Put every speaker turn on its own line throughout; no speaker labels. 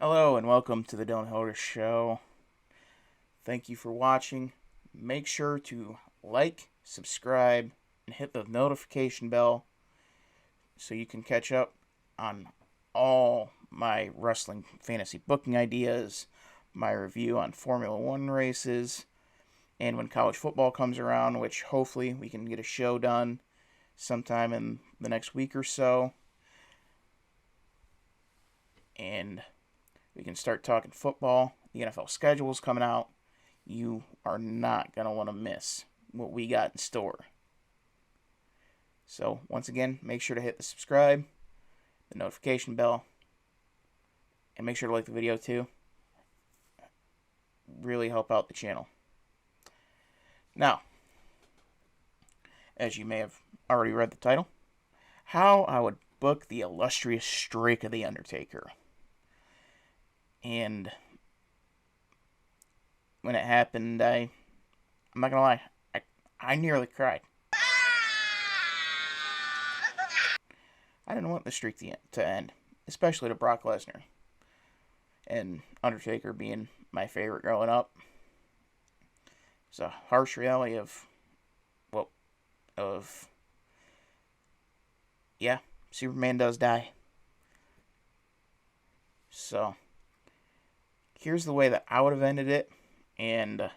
Hello and welcome to the Dylan Helder Show. Thank you for watching. Make sure to like, subscribe, and hit the notification bell so you can catch up on all my wrestling fantasy booking ideas, my review on Formula One races, and when college football comes around, which hopefully we can get a show done sometime in the next week or so. And we can start talking football. The NFL schedule is coming out. You are not going to want to miss what we got in store. So, once again, make sure to hit the subscribe, the notification bell, and make sure to like the video too. Really help out the channel. Now, as you may have already read the title, how I would book the illustrious streak of the Undertaker. And when it happened, I'm not gonna lie, I nearly cried. I didn't want the streak to end, especially to Brock Lesnar. And Undertaker being my favorite growing up. It's a harsh reality yeah, Superman does die. So, here's the way that I would have ended it, and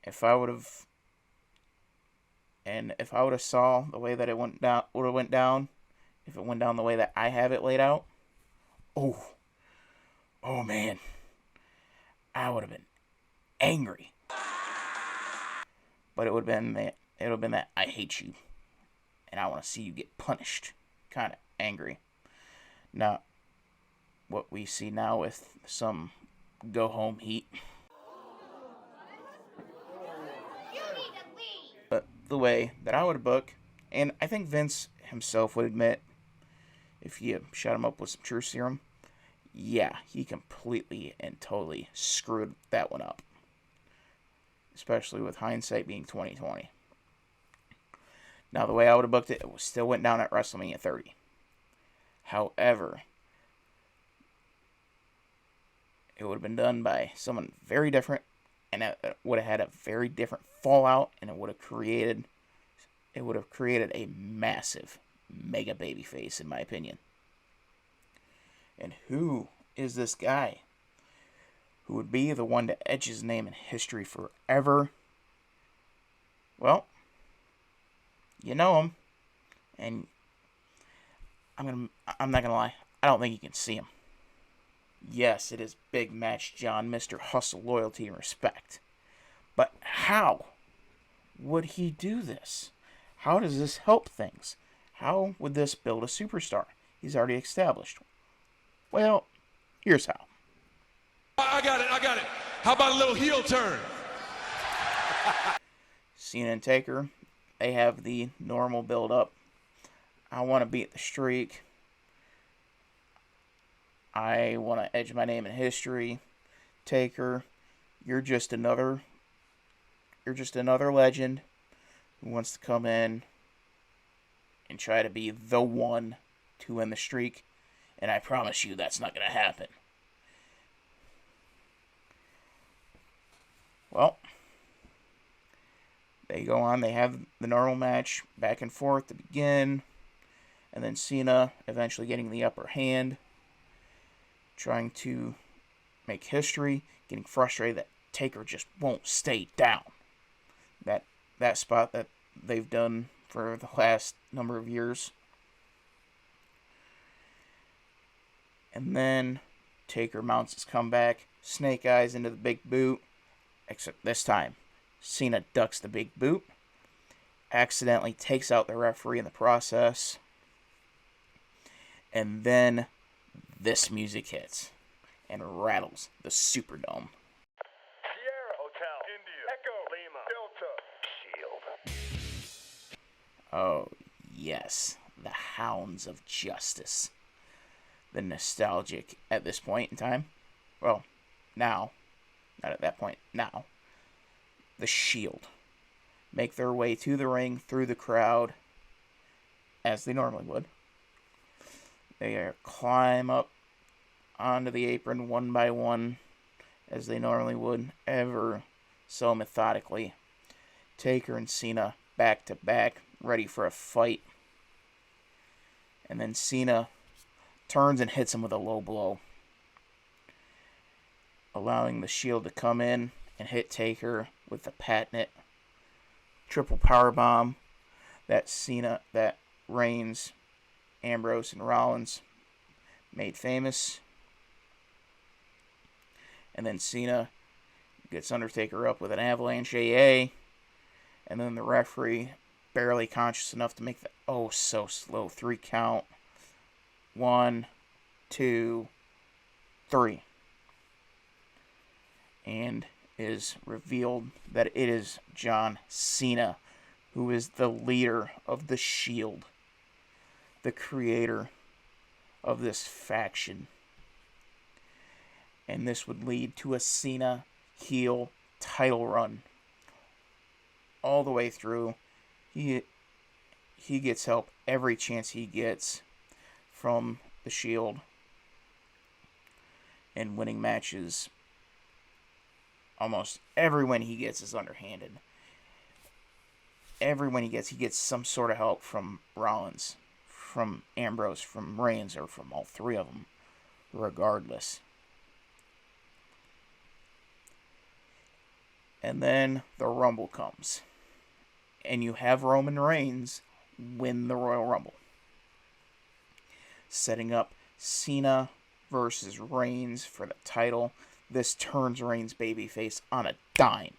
if I would have saw the way that it went down, if it went down the way that I have it laid out, oh man, I would have been angry. But it would have been that I hate you, and I want to see you get punished, kind of angry. Now, what we see now with some go-home heat. But the way that I would book, and I think Vince himself would admit, if you shot him up with some truth serum, yeah, he completely and totally screwed that one up. Especially with hindsight being 2020. Now, the way I would have booked it, it still went down at WrestleMania 30. However, it would have been done by someone very different, and it would have had a very different fallout, and it would have created a massive mega babyface, in my opinion. And who is this guy who would be the one to etch his name in history forever? Well, you know him, and I'm not gonna lie, I don't think you can see him. Yes, it is Big Match John, Mr. Hustle, Loyalty, and Respect. But how would he do this? How does this help things? How would this build a superstar? He's already established. Well, here's how.
I got it. How about a little heel turn?
Cena and Taker, they have the normal build-up. I want to beat the streak. I want to edge my name in history. Taker, you're just another legend who wants to come in and try to be the one to win the streak. And I promise you that's not going to happen. Well, they go on. They have the normal match back and forth to begin. And then Cena eventually getting the upper hand. Trying to make history. Getting frustrated that Taker just won't stay down. That spot that they've done for the last number of years. And then Taker mounts his comeback. Snake Eyes into the big boot. Except this time, Cena ducks the big boot. Accidentally takes out the referee in the process. And then this music hits and rattles the Superdome.
Sierra Hotel, India, Echo, Lima, Delta, Shield.
Oh, yes. The Hounds of Justice. The nostalgic, at this point in time, well, now, not at that point, now, the Shield make their way to the ring through the crowd, as they normally would. They climb up onto the apron one by one, as they normally would, ever so methodically. Taker and Cena back to back, ready for a fight. And then Cena turns and hits him with a low blow, allowing the Shield to come in and hit Taker with the patented triple power bomb that Reigns, Ambrose, and Rollins made famous. And then Cena gets Undertaker up with an avalanche AA. And then the referee, barely conscious enough to make the oh so slow 3 count. 1, 2, 3. And is revealed that it is John Cena who is the leader of the Shield, the creator of this faction. And this would lead to a Cena heel title run all the way through. He gets help every chance he gets from the Shield and winning matches. Almost every win he gets is underhanded. Every win he gets some sort of help from Rollins, from Ambrose, from Reigns, or from all three of them, regardless. And then the Rumble comes. And you have Roman Reigns win the Royal Rumble, setting up Cena versus Reigns for the title. This turns Reigns babyface on a dime,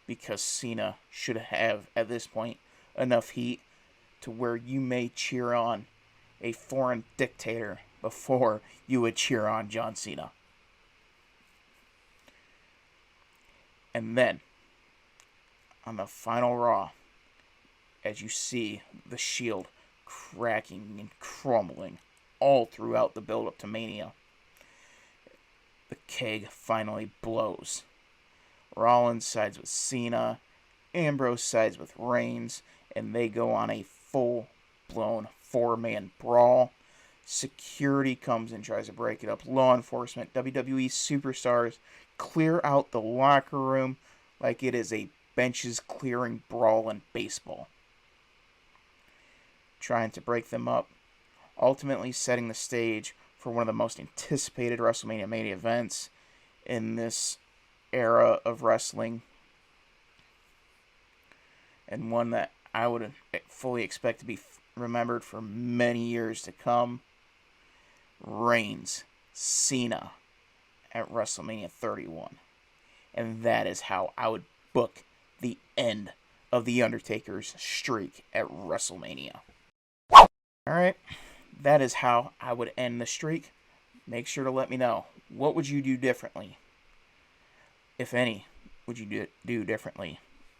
because Cena should have, at this point, enough heat to where you may cheer on a foreign dictator before you would cheer on John Cena. And then, on the final Raw, as you see the Shield cracking and crumbling all throughout the build-up to Mania, the keg finally blows. Rollins sides with Cena, Ambrose sides with Reigns, and they go on a full-blown 4-man brawl. Security comes and tries to break it up. Law enforcement, WWE superstars clear out the locker room like it is a benches clearing brawl in baseball, trying to break them up, ultimately setting the stage for one of the most anticipated WrestleMania main events in this era of wrestling, and one that I would fully expect to be remembered for many years to come. Reigns, Cena at WrestleMania 31. And that is how I would book the end of The Undertaker's streak at WrestleMania. Alright, that is how I would end the streak. Make sure to let me know. What would you do differently? If any, would you do differently?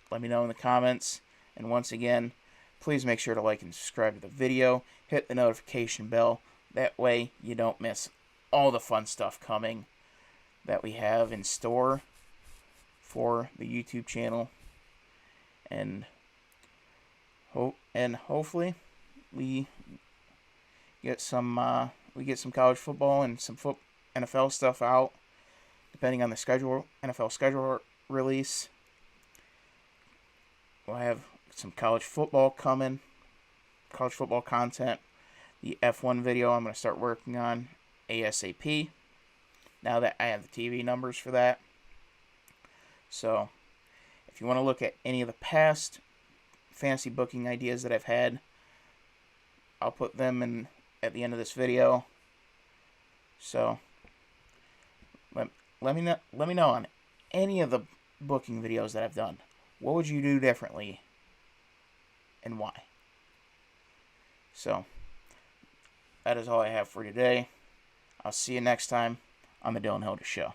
Let me know in the comments. And once again, please make sure to like and subscribe to the video. Hit the notification bell. That way you don't miss all the fun stuff coming that we have in store for the YouTube channel. And hopefully we get some college football and some NFL stuff out, depending on the NFL schedule release. We'll have some college football coming, college football content. The F1 video I'm going to start working on ASAP, now that I have the TV numbers for that. So, if you want to look at any of the past fantasy booking ideas that I've had, I'll put them in at the end of this video. So, let me know on any of the booking videos that I've done. What would you do differently, and why? So, that is all I have for today. I'll see you next time on the Dylan Hilder Show.